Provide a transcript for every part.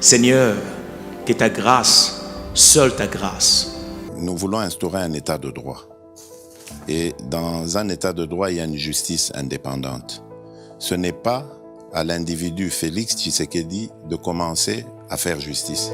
Seigneur, que ta grâce, seule ta grâce. Nous voulons instaurer un état de droit. Et dans un état de droit, il y a une justice indépendante. Ce n'est pas à l'individu Félix Tshisekedi de commencer à faire justice.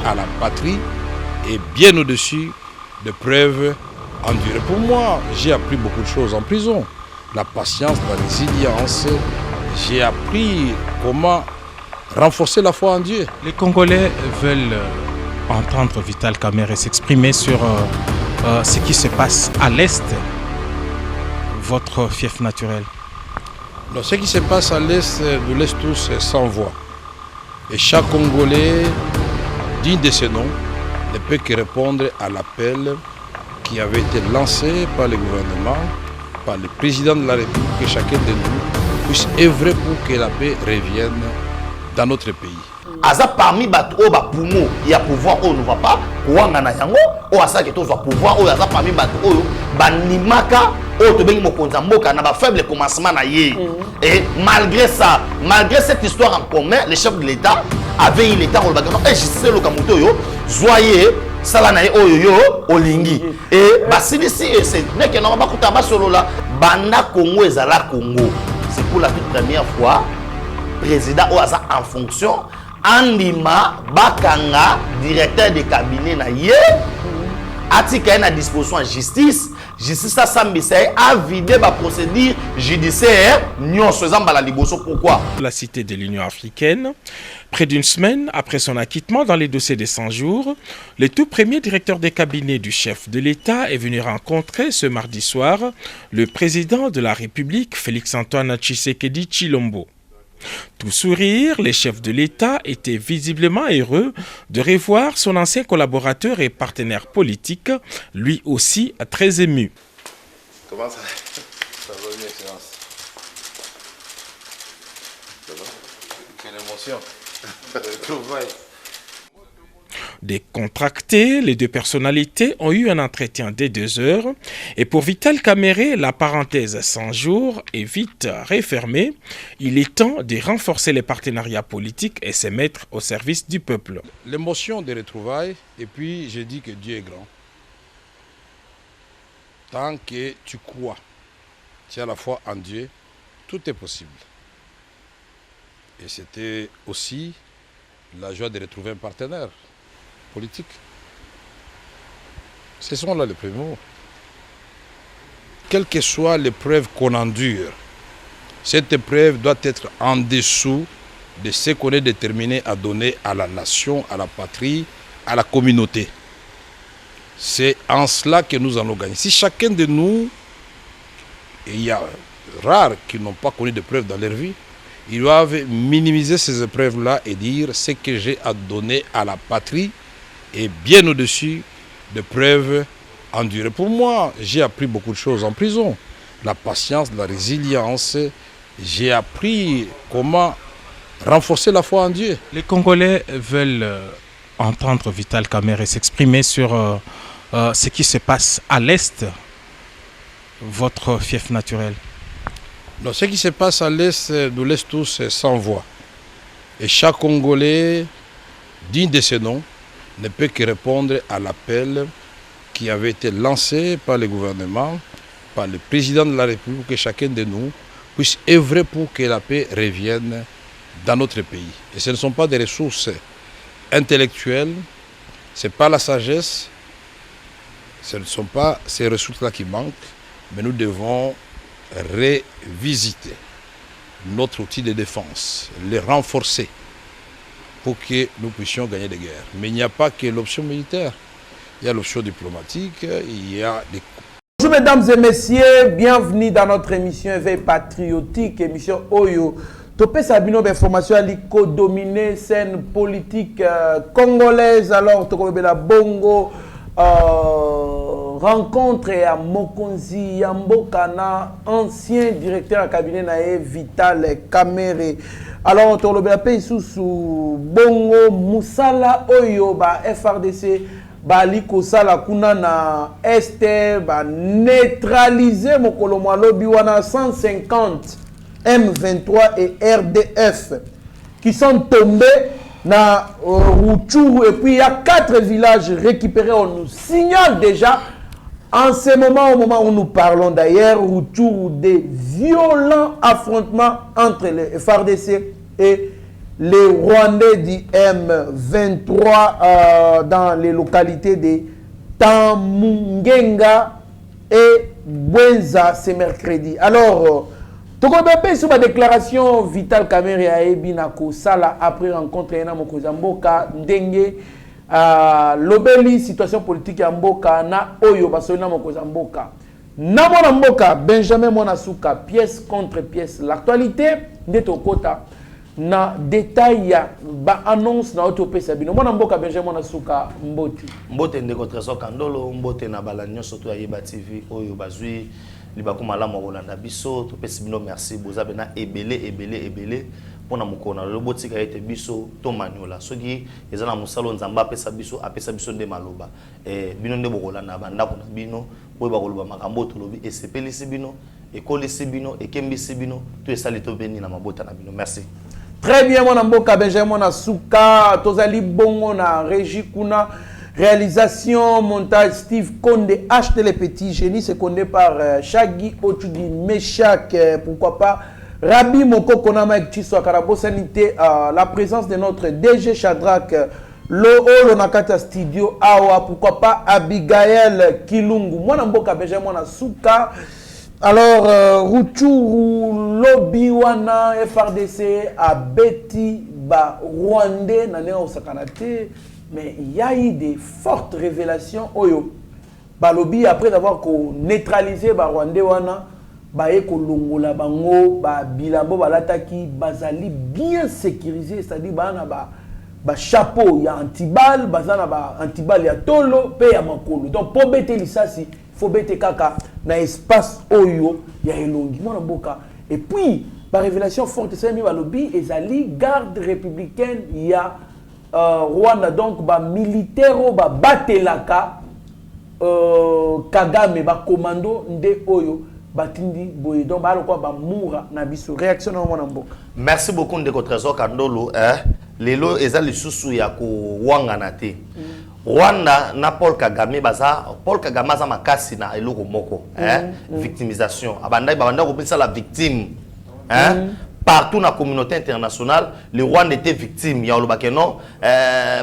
À la patrie est bien au-dessus de preuves endurées. Pour moi, j'ai appris beaucoup de choses en prison. La patience, la résilience. J'ai appris comment renforcer la foi en Dieu. Les Congolais veulent entendre Vital Kamerhe s'exprimer sur ce qui se passe à l'Est, votre fief naturel. Donc, ce qui se passe à l'Est, nous laisse tous sans voix. Et chaque Congolais digne de ce nom ne peut que répondre à l'appel qui avait été lancé par le gouvernement, par le président de la République, que chacun de nous puisse œuvrer pour que la paix revienne dans notre pays. Aza parmi bato o ba poumo, il y a pouvoir o ne va pas, ouanga na yango, o asa ke to zo pouvoir o aza parmi bato o banimaka o to bengi mokonza mboka na ba faible commencement na ye. Et malgré ça, malgré cette histoire en commun, le chef de l'État avait eu l'État au bagano et je sais le kamuto yo, joyeux sala na oyo yo olingi. Et basilisi c'est dès que non ba kutaba solo là, banda Congo ezala Congo. C'est pour la toute première fois président o asa en fonction Andima Bakanga, directeur de cabinet na ye, atika na disposition en justice. Justice a sambisé a vidé la procédure judiciaire. Nous faisons la liboso. Pourquoi? La cité de l'Union africaine, près d'une semaine après son acquittement dans les dossiers des 100 jours, le tout premier directeur des cabinets du chef de l'État est venu rencontrer ce mardi soir le président de la République, Félix-Antoine Tshisekedi Tshilombo. Tout sourire, les chefs de l'État étaient visiblement heureux de revoir son ancien collaborateur et partenaire politique, lui aussi très ému. Comment ça va bien, Excellence? Ça va? Quelle émotion. Trouvaille. Décontractés, les deux personnalités ont eu un entretien de 2 heures et pour Vital Kamerhe, la parenthèse 100 jours est vite refermée. Il est temps de renforcer les partenariats politiques et se mettre au service du peuple. L'émotion des retrouvailles, et puis je dis que Dieu est grand. Tant que tu crois, tu as la foi en Dieu, tout est possible. Et c'était aussi la joie de retrouver un partenaire politique. Ce sont là les premiers mots. Quelle que soit l'épreuve qu'on endure, cette épreuve doit être en dessous de ce qu'on est déterminé à donner à la nation, à la patrie, à la communauté. C'est en cela que nous allons gagner. Si chacun de nous, et il y a rares qui n'ont pas connu d'épreuves dans leur vie, ils doivent minimiser ces épreuves-là et dire ce que j'ai à donner à la patrie est bien au-dessus de preuves endurées. Pour moi, j'ai appris beaucoup de choses en prison. La patience, la résilience. J'ai appris comment renforcer la foi en Dieu. Les Congolais veulent entendre Vital Kamerhe s'exprimer sur ce qui se passe à l'Est, votre fief naturel. Donc, ce qui se passe à l'Est nous laisse tous sans voix. Et chaque Congolais digne de ce nom ne peut que répondre à l'appel qui avait été lancé par le gouvernement, par le président de la République, que chacun de nous puisse œuvrer pour que la paix revienne dans notre pays. Et ce ne sont pas des ressources intellectuelles, ce n'est pas la sagesse, ce ne sont pas ces ressources-là qui manquent, mais nous devons revisiter notre outil de défense, le renforcer pour que nous puissions gagner des guerres. Mais il n'y a pas que l'option militaire. il y a l'option diplomatique, il y a des... Bonjour mesdames et messieurs, bienvenue dans notre émission Éveil patriotique, émission Oyo. Topé Sabino d'information à dominé scène politique congolaise. Alors Tokobé la Bongo rencontre à Mokonzi Yambokana, ancien directeur à cabinet nae Vital Kamere. Alors Tokobé la pays sous Bongo Moussala Oyo ba FRDC bali kosala kuna na este ba neutraliser mokolo mwa lobi wana 150 M23 et RDF qui sont tombés dans Rutshuru, et puis il y a 4 villages récupérés. On nous signale déjà en ce moment, au moment où nous parlons d'ailleurs, Rutshuru, des violents affrontements entre les FARDC et les Rwandais du M23 dans les localités de Tamungenga et Bwenza ce mercredi. Alors, Tokobé sur ma déclaration Vital Kamere a Ebinako Sala après rencontre Ena Mokozamboka Ndenge Lobeli situation politique ya Mboka na Oyo Basolina Mokozamboka na mona Mboka Benjamin Monasuka pièce contre pièce l'actualité ndeto kota na détail ya ba annonce na Otopé Sabino mona Mboka Benjamin Monasuka mbote ndeko Trésor Kandolo mbote na balanyo surtout ya Yeba TV Oyo bazui libako malamu Rolanda biso to pesi bino merci boza bena ebele pona mukona le botika ete biso to maniola soki ezana musalo nzamba apesa biso nde maloba bino nde bokolanda bandako na bino boye bakoloba makambo to lobi esepelisi bino ekolisi bino ekembisi bino to esali to beni na mabota na bino merci. Très bien mon Mboka Benjamin Nasuka tozali bongo na régie kuna. Réalisation, montage, Steve Konde, acheter les petits génies, c'est connu par Shaggy Otudi, Meshak, pourquoi pas, Rabi Moko Konama Chiso Karabo Sanité, la présence de notre DG Shadrach, Lo Nakata Studio, Awa, pourquoi pas, Abigail Kilungu, Mwana Mboka Benjamin Nasuka, alors Rutshuru, Lobiwana, FRDC, Abeti, Ba, Rwandais, Nanea Osakanate. Mais il y a eu des fortes révélations. Oyo, Balobi, après avoir neutralisé Rwandais, Longola Bango, Bilabo, Balataki, Bazali bien sécurisé, c'est-à-dire chapeau, il y a antibal, Bazana antibal, il y a tolo, paye à Makolo. Donc pour bêter l'issasi, il faut bêter kaka dans l'espace Oyo, il y a Elongi, et puis, par révélation forte, c'est Balobi, Ezali, garde républicaine, il y a Rwanda donc ba militaire ba batelaka Kagame ba commando nde oyo batindi boye donc ba lokwa ba moura na biso réaction na mona mboka. Merci beaucoup ndeko Trésor Kandolo lelo eza lisusu ya ko wangana te. Rwanda na Paul Kagame aza makasi na eloko moko victimisation abandai babanda ko pesa la victime partout dans la communauté internationale, le Rwanda était victime. Il y a le Bakeno,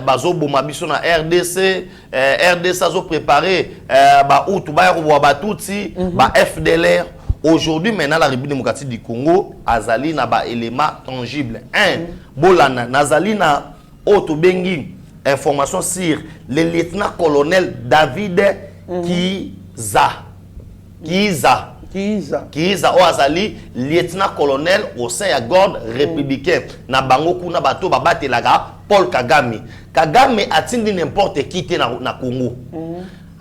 Bazo Bomabiso na RDC, RDC a préparé, FDLR. Aujourd'hui, maintenant, la République démocratique du Congo, Azali na ba élément tangible. Bolana, Nazali na Otobengi, information sur le lieutenant-colonel David Kiza Oazali, lieutenant-colonel au sein de la garde républicaine. Na bango kuna bato babate laga Paul Kagame. Kagame atindi n'importe qui na Congo.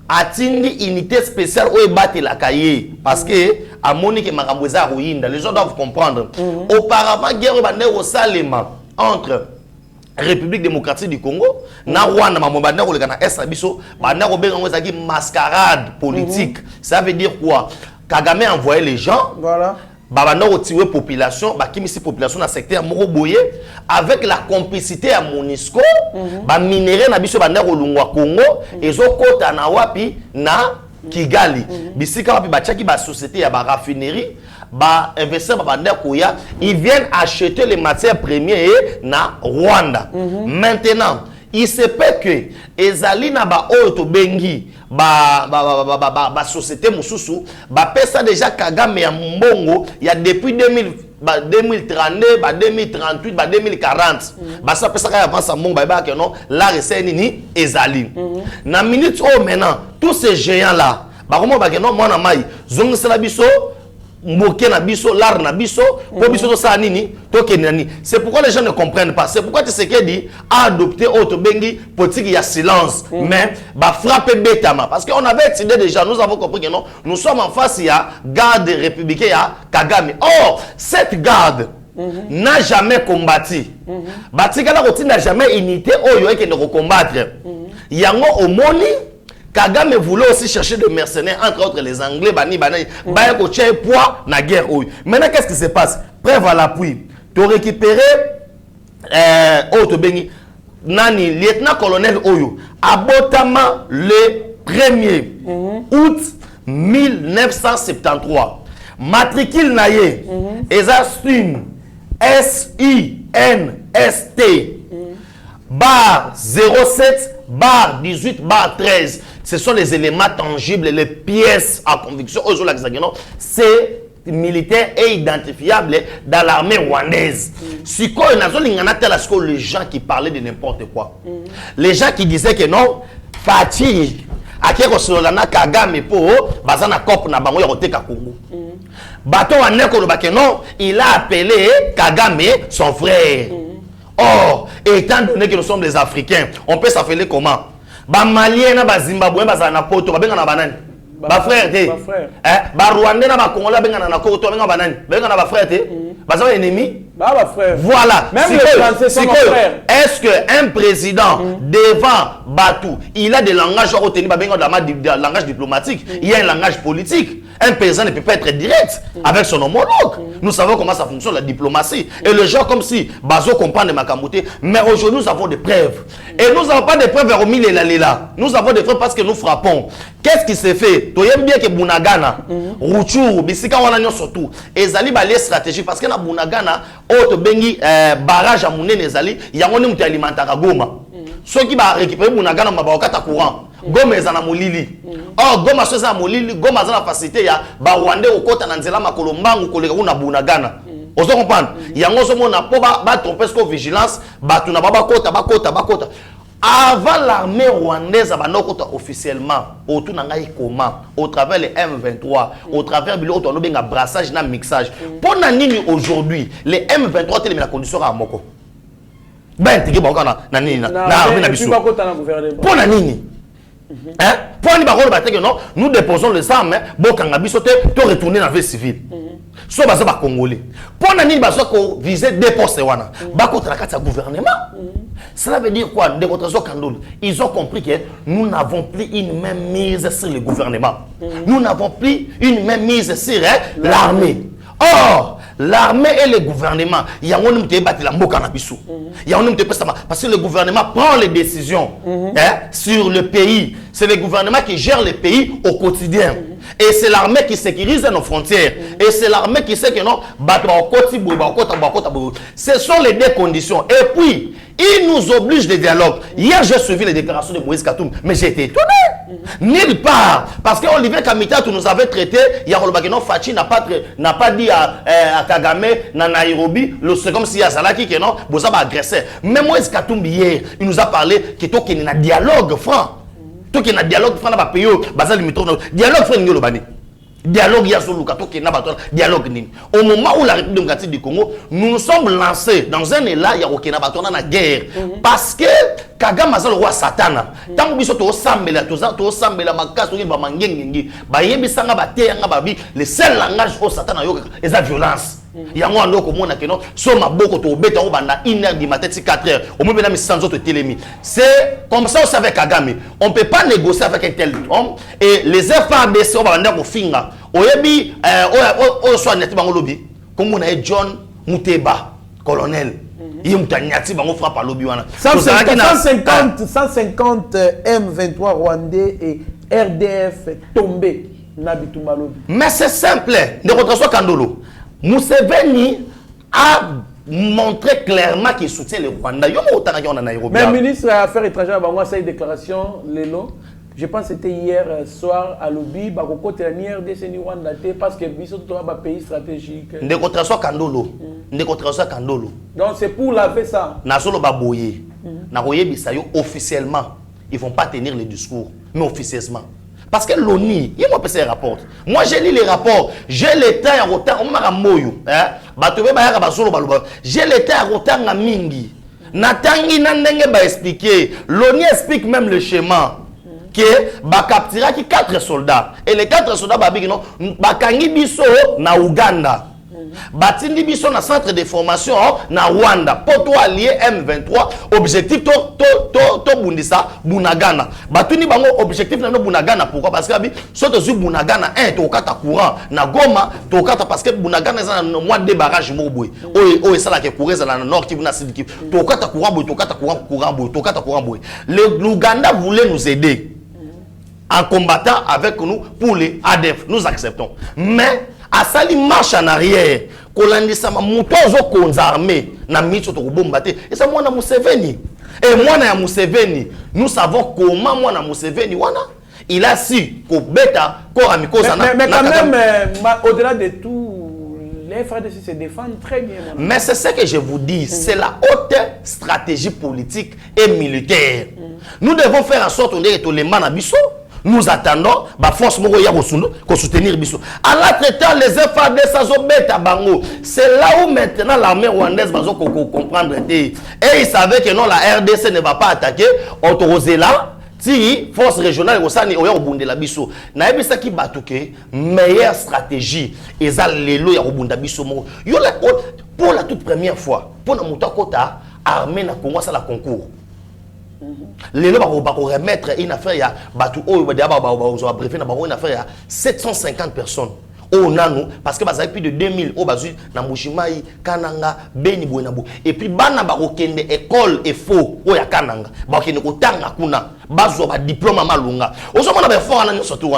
Atindi unité spéciale ou bate la kaye parce que à Monique Makamboza Ruinda, les gens doivent comprendre. Auparavant guerre bande au Salema entre République démocratique du Congo, na Rwanda mamobanda ko le kana est biso, banda ko benga ngozaki mascarade politique. Ça veut dire quoi? Kagame a envoyé les gens, voilà. Babanda retiré population, bakimisi population dans le secteur Moroboye, avec la complicité à Monisco, minéré na biso banda kolungwa Congo, et zo kota na wapi na Kigali. Bisika wapi bachaki ba société ya ba raffinerie, ba investisseurs banda koya, ils viennent acheter les matières premières na Rwanda. Maintenant, il se peut que ezali na ba oyo bengi ba société mususu ba pesa déjà Kagame ya mbongo ya depuis 2032, 2038, 2040. Ça peut ça avance à mon baba que non, la recette ni ezali. Na minute oh maintenant, tous ces géants là, comment ba que non moi na mai, zong sala biso, mboké na biso, l'art na biso, po biso to sa nini, to kenani. C'est pourquoi les gens ne comprennent pas. C'est pourquoi tu sais que dit adopter autre bengi politique il y a silence, mais ba frapper bétama parce qu'on avait décidé déjà, nous avons compris que non, nous sommes en face il y a garde républicain il y a Kagame. Or, cette garde n'a jamais combattu. Batikala Roti n'a jamais unité oyo et ne combattre. Yango omoni Kagame voulait aussi chercher des mercenaires, entre autres les Anglais, Bani, Baya Koche, poids, na guerre. Maintenant, qu'est-ce qui se passe? Preuve à l'appui. Tu as récupéré, Nani, lieutenant-colonel Oyo, à Botama le 1er août 1973. Matricule Naye, Esastin, S-I-N-S-T, bar 07, bar 18, bar 13. Ce sont les éléments tangibles, les pièces à conviction. C'est militaire et identifiable dans l'armée rwandaise. Si les gens qui parlaient de n'importe quoi, les gens qui disaient que non, Fatih, Kagame bazana cop na bango yoteka Congo. Bato non, il a appelé Kagame son frère. Or, étant donné que nous sommes des Africains, on peut s'appeler comment? Ba Malien na ba Zimbabwe ba na poto ba benga na banani. Ba frère te. Ba Rwandais na ba Congolais benga na poto benga banani. Benga na ba frère te. Ba ça ennemi. Ba frère. Voilà. Même les Français sont nos frères. Est-ce que un président devant Batou, il a des langages retenu ba benga de langage diplomatique, il y a un langage politique. Un président ne peut pas être direct avec son homologue. Nous savons comment ça fonctionne la diplomatie. Et le genre comme si Bazo comprend de Makamouté. Mais aujourd'hui, nous avons des preuves. Et nous n'avons pas de preuves vers Omi Lela. Nous avons des preuves parce que nous frappons. Qu'est-ce qui s'est fait? Tu aimes bien que Bunagana, Ruchuru, Bissika Wananyo surtout. Et Zali ba les stratégies parce que na Bunagana, autre bengi barrage à Mouné Nezali, il y a un monde alimentaire à Goma. Ceux qui va récupérer Bunagana, ma baokata courant. Goma ezana molili. Or Goma soza molili, Goma zana facilité ya ba Rwandais okota na nzela makolombangu koleka kuna Bunagana. Ozo comprendre? Yango so mona po ba tromper ko vigilance, ba tuna ba kota. Avant l'armée rwandaise abanokota officiellement, autour na ngai comment au travers les M23, au travers bilo to no benga brassage na mixage. Pour na nini aujourd'hui, les M23 tellement la condition à moko. Ben tiki ba na nini na armée na biso. Pour na nini? Hein? Pour nous déposons les armes, bon to retourner dans la vie civile. So baza ba Congolais. Pour na nini baza ko viser des postes wana. Ba contre la gouvernement. Cela veut dire quoi? De votre Kandol, ils ont compris que nous n'avons plus une même mise sur le gouvernement. Nous n'avons plus une même mise sur l'armée. Or, l'armée et le gouvernement, il y a un homme qui battu la mboka na biso. Il y a un homme qui parce que le gouvernement prend les décisions sur le pays. C'est le gouvernement qui gère le pays au quotidien. Et c'est l'armée qui sécurise nos frontières. Et c'est l'armée qui sait que non, ce sont les deux conditions. Et puis, il nous oblige de dialogue. Hier, j'ai suivi les déclarations de Moïse Katoum, mais j'ai été étonné. Nulle part. Parce qu'Olivier Kamita, tu nous avais traité, Yarolbageno Fachi n'a pas dit à Kagame, na Nairobi, c'est comme si Yazalaki qui non, vous avez agressé. Mais Moïse Katoum, hier, il nous a parlé qu'il y a un dialogue franc. Tout qui a un dialogue franc dans le pays, dialogue franc, dialogue dialogue au moment où la République démocratique du Congo nous sommes lancés dans un élan il y a aucun batona na guerre parce que Kagame azal roi satana tant biso to sambela makaso ba mangengi ba yebisanga ba teyanga babi le seul langage au satana yo eza violence yango ando ko mona keno so maboko to beta o banda 1h du matin 4h au moment na misanzo to telemi c'est comme ça aussi avec Kagame on peut pas négocier avec un tel homme et les FARDC on va banda ko finga oyebi o so net bango lobi comme on a John Muteba colonel il mutanyati bango frappe à lobi wana 150 M23 rwandais et RDF tombés na bitumba lobi. Mais c'est simple ne retraçons Kandolo Museveni a montré clairement qu'il soutient le Rwanda. Mais le ministre des Affaires étrangères a fait une déclaration, Lelo. Je pense que c'était hier soir à lobby, côté la RDC ni Rwanda parce que biso tout un pays stratégique. Ndeko Transwa Kandolo. Ndeko Transwa Kandolo. Donc c'est pour laver ça. Nasolo baboye. Na koyebisa yo officiellement, ils vont pas tenir les discours, mais officieusement. Parce que l'ONU, il m'a passé les rapports. Moi, j'ai lu les rapports. J'ai l'état à retard. On m'a moyo. J'ai l'état à retard à mingi. Natangi nandenge ba expliquer. L'ONU explique même le schéma. Que ba captura qui 4 soldats. Et les 4 soldats babi non bakangi biso na Uganda. Batindi biso na centre de formation na Rwanda. Poto allié M23 objectif to bundisa Bunagana. Batuni bango objectif na Bunagana pourquoi parce que abi soto zu Bunagana to kata courant na Goma to kata parce que Bunagana za na mois de barrage mo boy. O esala ke courant na nord Kivu na sud Kivu. To kata courant boy to kata courant boy to kata courant boy. L'Ouganda voulait nous aider en combattant avec nous pour les ADF. Nous acceptons. Mais à ça, il marche en arrière. Kolandisa ma mutozo konzarmé na micho to bombate. Et ça moi na Museveni. Et moi na Museveni, nous savons comment moi na Museveni wana il a su ko beta ko amiko sana. Mais quand même au-delà de tout les FARDC se défendent très bien. Mais c'est ce que je vous dis, c'est la haute stratégie politique et militaire. Nous devons faire en sorte on est les manabiso. Nous attendons la force pour soutenir Bissau. En l'entretemps, les FARDC sont bêtes à Bango. C'est là où maintenant l'armée rwandaise va comprendre. Et ils savaient que non, la RDC ne va pas attaquer. Autorisé là, si force régionale au sein de la Bissau. Naïbisa qui batouke, meilleure stratégie. Et ça, les lois ya Obunda Bissau. Pour la toute première fois, pour la Moutakota, armée na Congo, ça la concours. Les gens vont remettre une affaire à Batou ou une affaire à 750 personnes. Au Nano, parce que ça plus de 2000 au Bazu, Namushimai, Kananga, Beni Buenabo. Et puis Bana Barokende école et faux, au ya Kananga, Bakene Kotanga Kuna, Bazo ba diplôme à Malunga. Au moment où on a fait un surtout,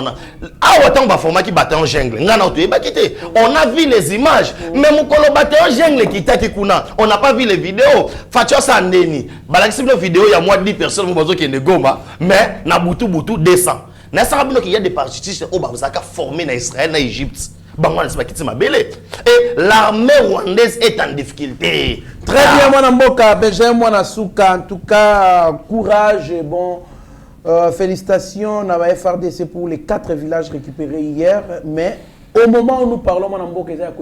ah autant va former qui battait en jungle. On a vu les images, mais mon colo battait en jungle qui t'a Kuna. On n'a pas vu les vidéos. Fatio Sandeni, Balaxi la vidéo, il y a moins de 10 personnes qui ne goma, mais Nabutu Butu descend. Il y a des partistes qui sont formés en Israël, en Égypte. Et l'armée rwandaise est en difficulté. Très bien, mon Mboka, Benjamin Mwanasuka. En tout cas, courage et bon. Félicitations à la FARDC pour les 4 villages récupérés hier. Mais au moment où nous parlons, mon Mboka, il y a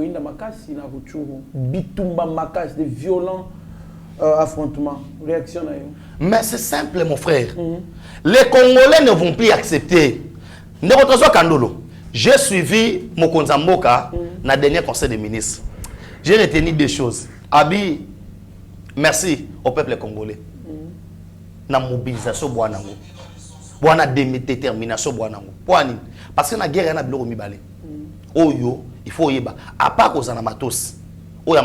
Bitumba Makas, des violents affrontements. Réaction à vous? Mais c'est simple, mon frère. Les Congolais ne vont plus accepter. J'ai suivi Mokonza Mboka dans le dernier conseil des ministres. J'ai retenu 2 choses. Abi, merci au peuple congolais. La mobilisation, la détermination. Parce que la guerre, il faut y à part qu'on a matos. Il faut que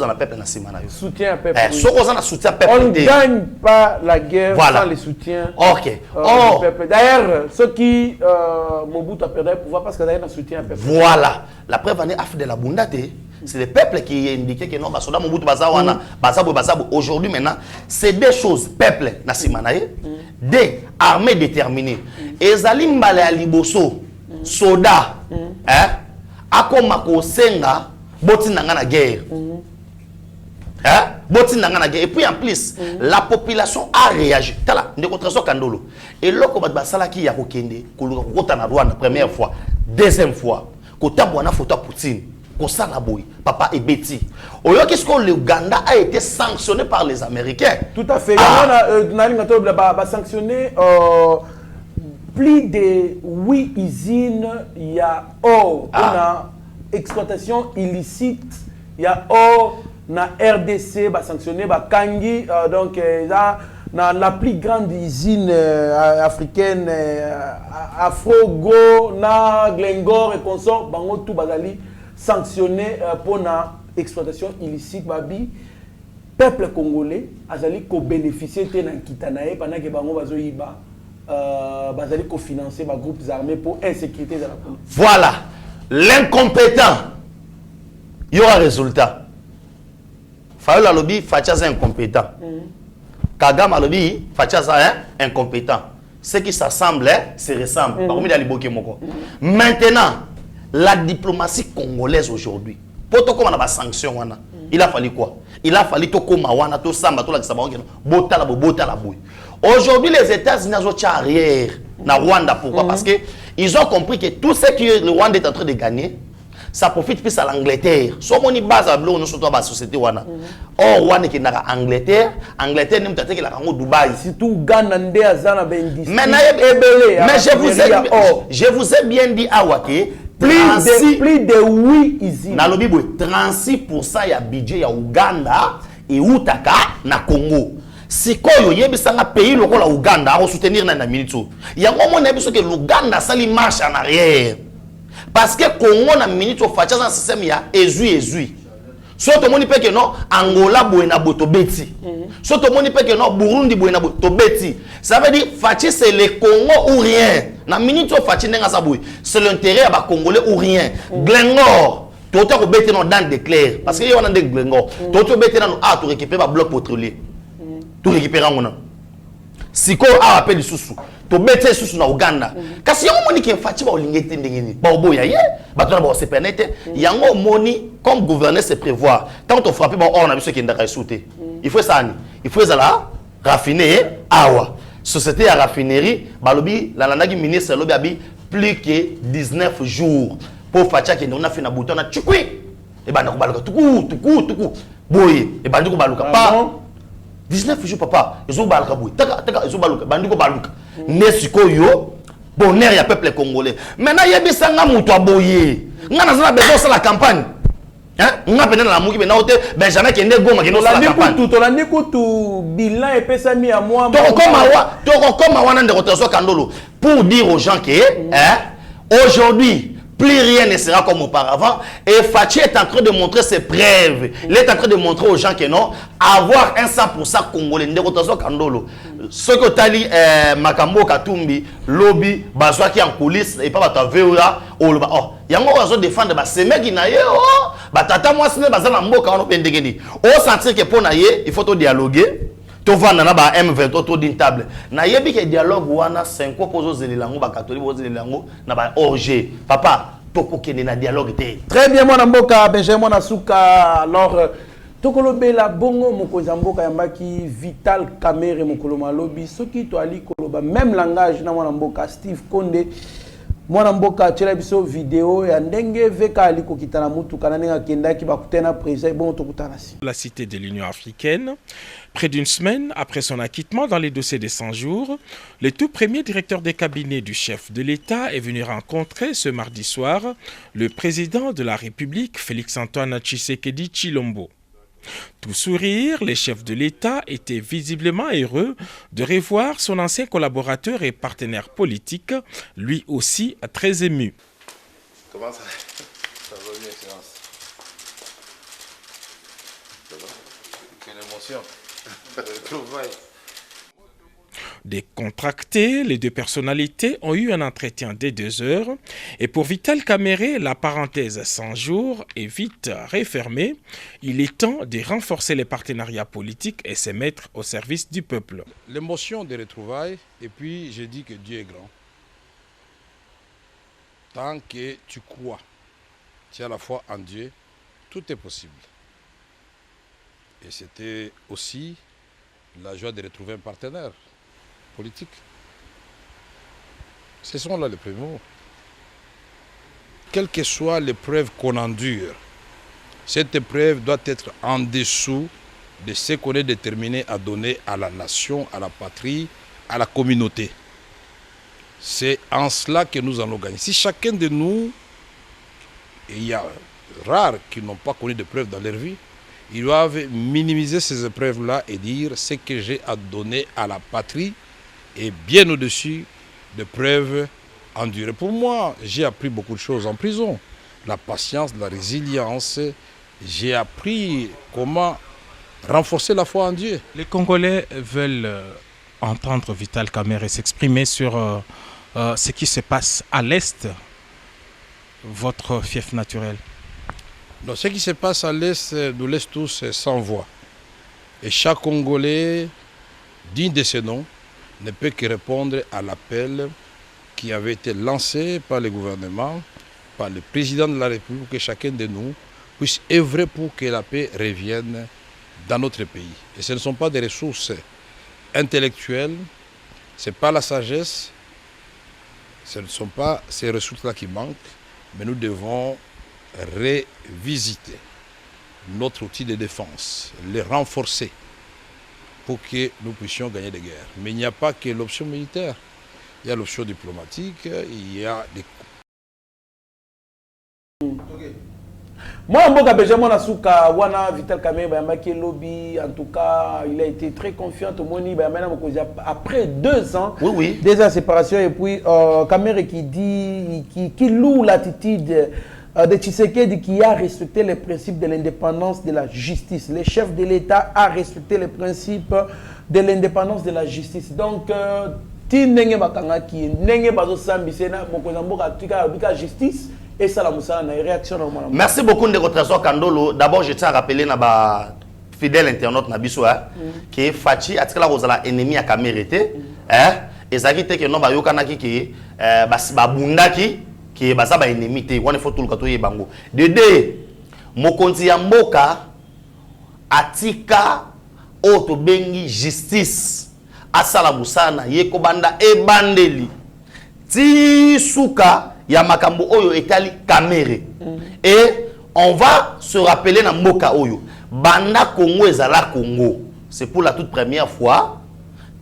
le peuple soutien peuple. On ne gagne pas la guerre sans le soutien du peuple. D'ailleurs, ceux qui Mobutu a perdu le pouvoir parce que d'ailleurs, un soutien peuple. Voilà. La preuve de la Bundate, c'est le peuple qui a indiqué que non, Mobutu aujourd'hui maintenant, c'est 2 choses. Peuple, des armées déterminées. Et Zalim Bale Aliboso, soldats, Akomako Senga, botinanga na guerre. Botinanga na guerre. Et puis en plus, la population a réagi. Tala, ndeko Transwa Kandolo. Et loko basala ki ya kokende, koluka na Rwanda première fois, deuxième fois, kotambo na photo Poutine, kosala boy, papa et Betty. Oyo qu'est-ce que l'Ouganda a été sanctionné par les Américains. Tout à fait. Sanctionné plus de 8 usines, il y a or, on a exploitation illicite, il y a or, na RDC, sanctionné, Kangi, donc la plus grande usine africaine, Afro-Go, na Glengor et consort, bango tout bazali sanctionné pour la exploitation illicite, babi. Peuple congolais, azali ko bénéficier de Kitanae pendant que bango bazoyiba. Bazali ko financer les groupes armés pour insécurité de la police. Voilà, l'incompétent, il y aura résultat. Fayola lobby, Fatia c'est incompétent. Kagame alobi Facha ça incompétent. Ceux qui s'assemblent se ressemblent. Maintenant, la diplomatie congolaise aujourd'hui, pour tout comme on a des sanctions, il a fallu quoi? Il a fallu tout comme on a tout ça, tout la aujourd'hui, les États-Unis ont arrière na Rwanda. Pourquoi? Parce que ils ont compris que tout ce que le Rwanda est en train de gagner, ça profite plus à l'Angleterre. Si on est base à l'eau, nous sommes dans la société. Or, Rwanda qui est en Angleterre, Angleterre nous dit qu'il a en Dubaï. Surtout Ghana, mais je vous ai bien dit à Wake, plus de 8 ici. Dans le Bible, 36% y a budget ya Uganda et Utaka na Congo. Si koyo yebisanga pays lokola Uganda a soutenir na minute. Ya ngomo na biso que l'Uganda sali marche en arrière. Parce que Congo na minute au facha dans système ya ezui. So to moni pe que non Angola boena botobeti. So to moni pe que non Burundi boena botobeti. Ça veut dire fachi c'est le Congo ou rien. Na minute au fachi ndenga saboui. C'est l'intérêt à ba Congolais ou rien. Glengor Toto ko beti non dans déclare parce que y on a des Glengor. Toto beti non a to récupérer ba bloc pétrolier. Tout récupérer ngona. Siko a appel susu. To beti susu na Uganda. Kasi yango moni ki fachi ba olingete ndengeni. Ba oboya ye, ba to na ba se permettre yango moni comme gouverner se prévoir. Tant on frappe ba on a vu ce qui ndaka sauter. Il faut ça ni. Il faut ça là raffiner awa. Société à raffinerie, balobi la landagi ministre lobi abi plus que 19 jours pour facha qui on a fait na bouton na tchukui. Et ba ndako baluka tuku. Boye et ba ndiko baluka pas 19 jours papa, ils ont baluka boye. Taka ils ont baluka, ba ndiko baluka. Nesiko yo bonheur ya peuple congolais. Maintenant yebisanga muto aboye. Ngana zana besoin la campagne. On a besoin de la mouki mais n'autre Benjamin qui est né goma qui nous la campagne. Tout on a dit que tout bilan est pesa mis à moi. Comme awana de rotation Kandolo pour dire aux gens que aujourd'hui plus rien ne sera comme auparavant et Fachi est en train de montrer ses preuves. Il est en train de montrer aux gens que non avoir un 100% congolais de rotation Kandolo. Ce que tali Makambo Katumbi lobby bazwa qui en coulisses et pas ta veura oh yango ozo défendre ba semeki na ye oh ba tata moi sine bazana mboka ono pendegeni o sentir que pour na ye il faut to dialoguer to vanda na ba M23 to din table na yebi que dialogue wana 5 pozo zelelango ba catholique pozo zelelango na ba orge papa to kokene na dialogue te. Très bien mwana mboka Benjamin Asuka. Alors tokolobela bongo mokonzi mboka yambaki Vital Kamerhe mokolo malobi soki to ali koloba même langage na mwana mboka Steve Konde mwana mboka tshela biso vidéo ya ndenge veka ali kokitana mutu kana nenga kendaki bakutena président bon tokutana si la cité de l'Union africaine. Près d'une semaine après son acquittement dans les dossiers des 100 jours, le tout premier directeur des cabinets du chef de l'État est venu rencontrer ce mardi soir le président de la République, Félix-Antoine Tshisekedi Tshilombo. Tout sourire, les chefs de l'État étaient visiblement heureux de revoir son ancien collaborateur et partenaire politique, lui aussi très ému. Comment ça va bien, Excellence? Ça va? Quelle émotion. Décontractés, les deux personnalités ont eu un entretien de 2 heures et pour Vital Kamerhe, la parenthèse 100 jours est vite refermée. Il est temps de renforcer les partenariats politiques et se mettre au service du peuple. L'émotion des retrouvailles et puis je dis que Dieu est grand. Tant que tu crois, tu as la foi en Dieu, tout est possible. Et c'était aussi la joie de retrouver un partenaire politique. Ce sont là les premiers mots. Quelle que soit l'épreuve qu'on endure, cette épreuve doit être en dessous de ce qu'on est déterminé à donner à la nation, à la patrie, à la communauté. C'est en cela que nous allons gagner. Si chacun de nous, et il y a rares qui n'ont pas connu d'épreuves dans leur vie, ils doivent minimiser ces épreuves-là et dire ce que j'ai à donner à la patrie est bien au-dessus des preuves endurées. Pour moi, j'ai appris beaucoup de choses en prison. La patience, la résilience. J'ai appris comment renforcer la foi en Dieu. Les Congolais veulent entendre Vital Kamerhe s'exprimer sur ce qui se passe à l'Est, votre fief naturel. Donc, ce qui se passe à l'Est, nous laisse tous sans voix. Et chaque Congolais digne de ce nom, ne peut que répondre à l'appel qui avait été lancé par le gouvernement, par le président de la République, pour que chacun de nous puisse œuvrer pour que la paix revienne dans notre pays. Et ce ne sont pas des ressources intellectuelles, ce n'est pas la sagesse, ce ne sont pas ces ressources-là qui manquent, mais nous devons revisiter notre outil de défense, le renforcer pour que nous puissions gagner des guerres. Mais il n'y a pas que l'option militaire, il y a l'option diplomatique, il y a des... Moi, Mboka Benjamin Asuka, Wana Vital Kamerhe, Bayamaki Lobby, en tout cas, il a été très confiant au Moni, après 2 ans, Oui. Des ans de séparation, et puis Kamerhe qui dit, qui loue l'attitude de Tshisekedi qui a respecté les principes de l'indépendance de la justice. Le chef de l'État a respecté les principes de l'indépendance de la justice. Donc, Tinenge Bakangaki, Nenge Bazo Sambisena, Mokozamboka, Tika Justice. Et ça, la réaction. Merci beaucoup, Ndeko Trésor Kandolo. D'abord, je tiens à rappeler na fidèle internaute Nabiso qui Fachi a tiré la ennemi à Kamerhe. Et ça qui était que non, Bayokanaki qui Babundaki qui est basaba ennemi. On faut tout le katoye bango. De deux, Mokonzi Yamboka atika otobengi justice. Asala musana yekobanda e bandeli. Ti suka ya makambo oyo etali Kamerhe. Et on va se rappeler na mboka oyo banda Congo ezala Congo. C'est pour la toute première fois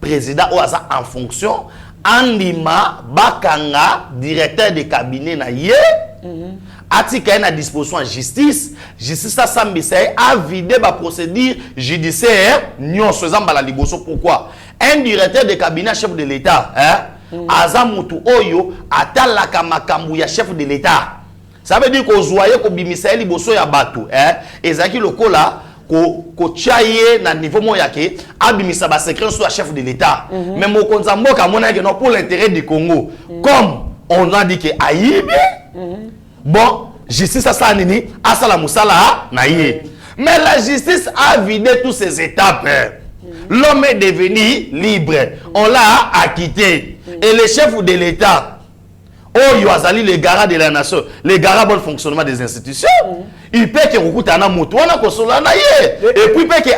président oaza en fonction andima bakanga directeur de cabinet na ye atika na disposition en justice justice sambisa a vidé ba procédure judiciaire nyonso ezambala liboso. Pourquoi un directeur de cabinet chef de l'État azamutu oyo atalaka makambu ya chef de l'État. Ça veut dire ko zoye ko bimisa liboso ya bato ezaki lokola ko chaye na niveau moyake abimisa ba secret sur la chef de l'État. Mais mokonza mboka mona ke non pour l'intérêt du Congo. Comme on a dit que ayibe bon justice ça nini asala musala na ye. Mais la justice a vidé toutes ces étapes. L'homme est devenu libre. On l'a acquitté. Et le chef de l'État, oh Azali, le garant de la nation, le garant bon fonctionnement des institutions, il peut que Rukutana Moutouana Kosolana ye. Et puis peut que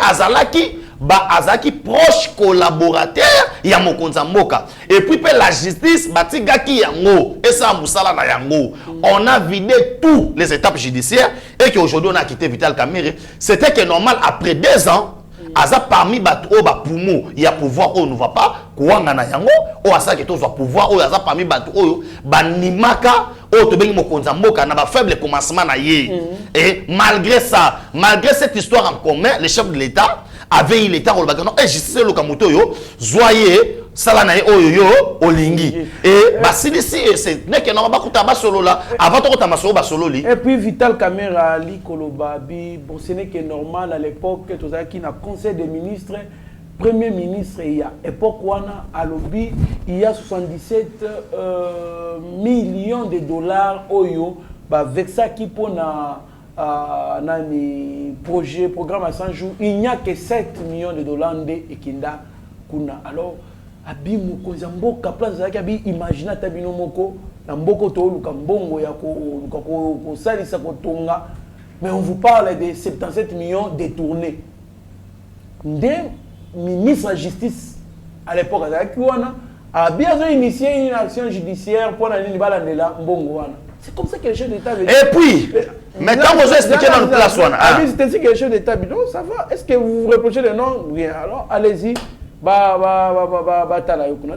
Azaki proche collaborateur Yamokonza Mboka. Et puis peut la justice Batigaki Yango et ça Moussala na Yango. On a vidé toutes les étapes judiciaires et qu'aujourd'hui on a quitté Vital Kamerhe. C'était que normal après 2 ans. Aza parmi bato o ba poumo il y a pouvoir on ne va pas kuanga na yango o asa ke to va pouvoir o aza parmi bato oyo banimaka o to bengi mokonza mboka na ba faible commencement na ye. Et malgré ça, malgré cette histoire en commun, le chef de l'État avait eu l'État au bagano et justice le kamoto yo zoyer sala na oyo yo olingi et basilisi c'est n'est que non ba kuta ba solo là avant to kota solo ba solo li. Et puis Vital Kamerhe ali Kolobabi, bon ce n'est que normal à l'époque que tous qui na conseil des ministres premier ministre il y a époque wana à lobby il y a 77 millions de dollars oyo ba vexa qui pona nani projet programme à 100 jours il n'y a que 7 millions de dollars de ekinda kuna. Alors abi mokonzi mboka place za abi imagina tabino moko na mboko to luka mbongo ya ko salisa ko tonga. Mais on vous parle de 77 millions détournés. Des ministre de la justice à l'époque a bien initié une action judiciaire pour la mbongo. C'est comme ça que les chefs d'État veut dire. Et puis, maintenant, vous expliquez dans le place. C'est ainsi que les chefs d'État disent, non, ça va. Est-ce que vous vous reprochez le nom? Oui, alors allez-y.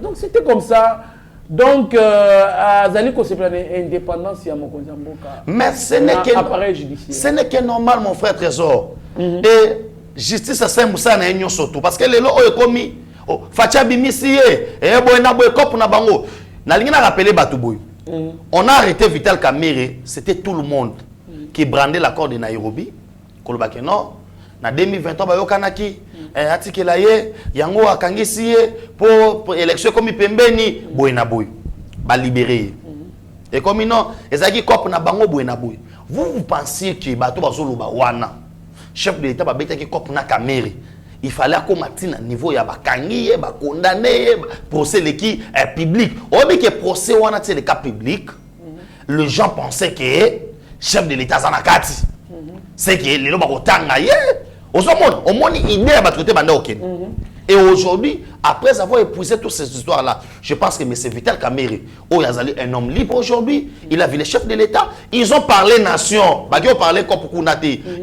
Donc c'était comme ça. Donc, Azali ko se plane indépendance il y a Mokonzi Mboka. Mais ce n'est que normal, mon frère Trésor. Et justice à Saint-Moussa na union surtout parce que les lois ont commis Facha Bimisi et Boena Boekop na bango. Na lingi na rappeler Batuboy. On a arrêté Vital Kamerhe, c'était tout le monde qui brandait l'accord de Nairobi. Kolobake non, na 2023 ba yokanaki atikela ye yango akangisi ye pour élection comme pembeni Boena Boy. Ba libérer. Et comme non, ezaki kop na bango Boena Boy. Vous pensiez que bato bazoloba wana chef de l'État babeta ki kop na Kamerhe il fallait qu'on à niveau ya bakangi ba condamné procès qui est public. On dit que procès on a le cas public. Les gens pensaient que chef de l'État zanakati. C'est que les loba kotanga ye. Au moins idée à traiter banda ok. Et aujourd'hui, après avoir épousé toutes ces histoires-là, je pense que M. Vital Kamerhe, un homme libre aujourd'hui, il a vu les chefs de l'État, ils ont parlé nation,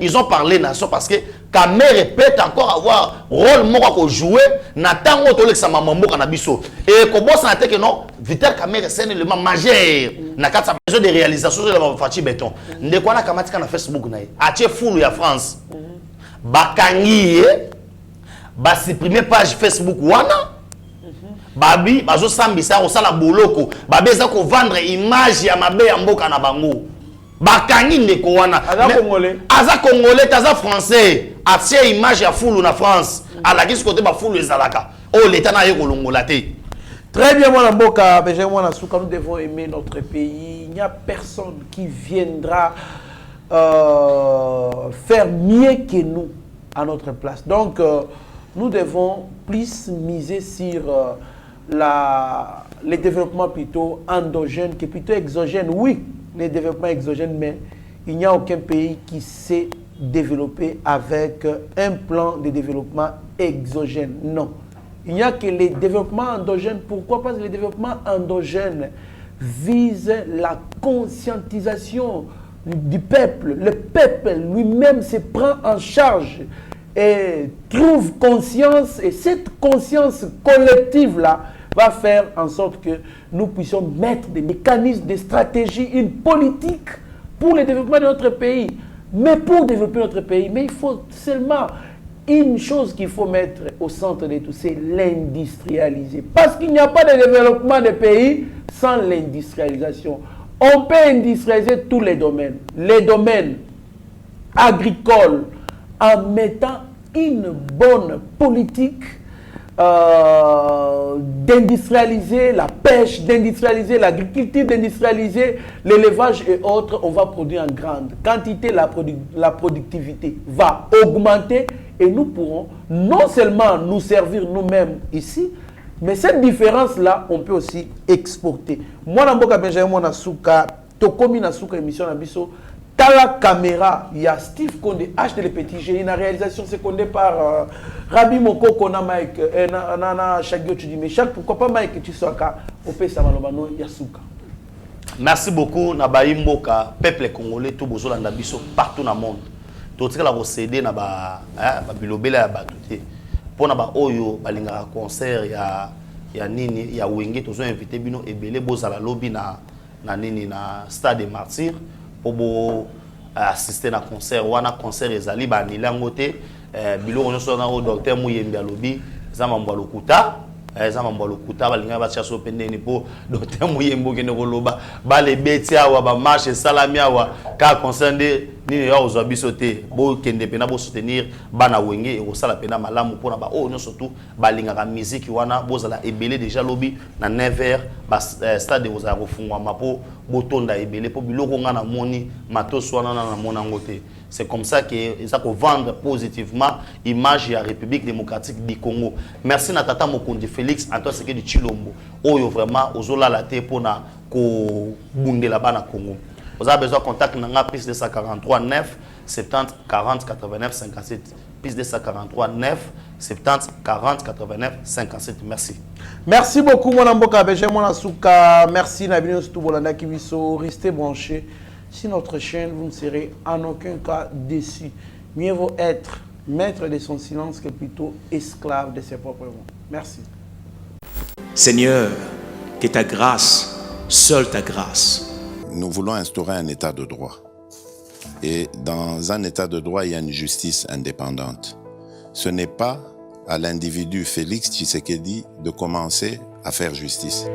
ils ont parlé nation parce que Kamerhe peut encore avoir rôle à jouer, Nathan et comment ça que non, Vital Kamerhe c'est un élément majeur, n'a pas besoin de réalisation de la Fachi Béton. Ne quoi na kamatika na Facebook na, atie fou ya France, bakangi ba supprimer page Facebook wana babi bazo sambisa ko sala boloko babeza ko vendre image ya mabe ya mboka na bango bakangi ndeko wana aza congolais taza français atie image ya fulu na France ala kisi côté ba fulu ezalaka oh l'état na yeko longola te. Très bien, mon mboka, Benjamin Souka, nous devons aimer notre pays. Il n'y a personne qui viendra faire mieux que nous à notre place. Donc nous devons plus miser sur les développements plutôt endogènes que plutôt exogènes. Oui, les développements exogènes, mais il n'y a aucun pays qui sait développer avec un plan de développement exogène. Non. Il n'y a que les développements endogènes. Pourquoi? Parce que les développements endogènes visent la conscientisation du peuple. Le peuple lui-même se prend en charge et trouve conscience, et cette conscience collective-là va faire en sorte que nous puissions mettre des mécanismes, des stratégies, une politique pour le développement de notre pays. Mais pour développer notre pays, mais il faut seulement une chose qu'il faut mettre au centre de tout, c'est l'industrialiser. Parce qu'il n'y a pas de développement de pays sans l'industrialisation. On peut industrialiser tous les domaines agricoles, en mettant une bonne politique d'industrialiser la pêche, d'industrialiser l'agriculture, d'industrialiser l'élevage et autres, on va produire en grande quantité, la productivité va augmenter et nous pourrons non seulement nous servir nous-mêmes ici, mais cette différence-là, on peut aussi exporter. Moi, je suis Benjamin Nasuka, Tokomi Nasuka, émission Nabiso, Tala Caméra, il y a Steve Konde, HTL Petit Génie, la réalisation secondée par Rabi Moko, Kona Mike, Nana Shagio, tu dis, mais pourquoi pas Mike, tu sois là, au pays Samalobano, Yasuka. Merci beaucoup, Nabaï Mboka, peuple congolais, tout besoin d'Abiso, partout dans le monde. Tout ce que la cédé, na bilobela ya batuté. Pour na oyo, balinga concert, ya nini, ya wenge, tous ont invité bino et belé bozala lobby na nini na Stade des Martyrs. Pour assister à un concert, ou à un concert, ezali ba nilangote, bilo on so na au docteur Muyembe alobi, zama mbalokuta, zama mbalokuta balinga ba chaso pendeni po docteur Muyembe ke ne koloba, ba le betia wa ba marche salamia wa ka concert de ni ya ozo bisote, bo kende pena bo soutenir bana wenge e osala pena malamu pona ba o surtout balinga ka musique wana bozala ebele déjà lobi na 9h ba stade oza kofungwa mapo botonda ebele po biloko nga na moni matos wana na mona ngote. C'est comme ça que ça qu'on vendre positivement image de la République démocratique du Congo. Merci Natata Mokondi Félix Antoine Sekedi Chilombo. Oyo vraiment ozola la te pona ko bundela bana Congo. Vous avez besoin de contact dans plus de 143 9 70 40 89 57. Plus de 143 9 70 40 89 57. Merci. Merci beaucoup mon amboka Benjamin Nasuka. Merci Nabino Stoubolanda Kibiso. Restez branchés sur notre chaîne, vous ne serez en aucun cas déçus. Mieux vaut être maître de son silence que plutôt esclave de ses propres mots. Merci. Seigneur, que ta grâce, seule ta grâce. Nous voulons instaurer un état de droit. Et dans un état de droit, il y a une justice indépendante. Ce n'est pas à l'individu Félix Tshisekedi de commencer à faire justice.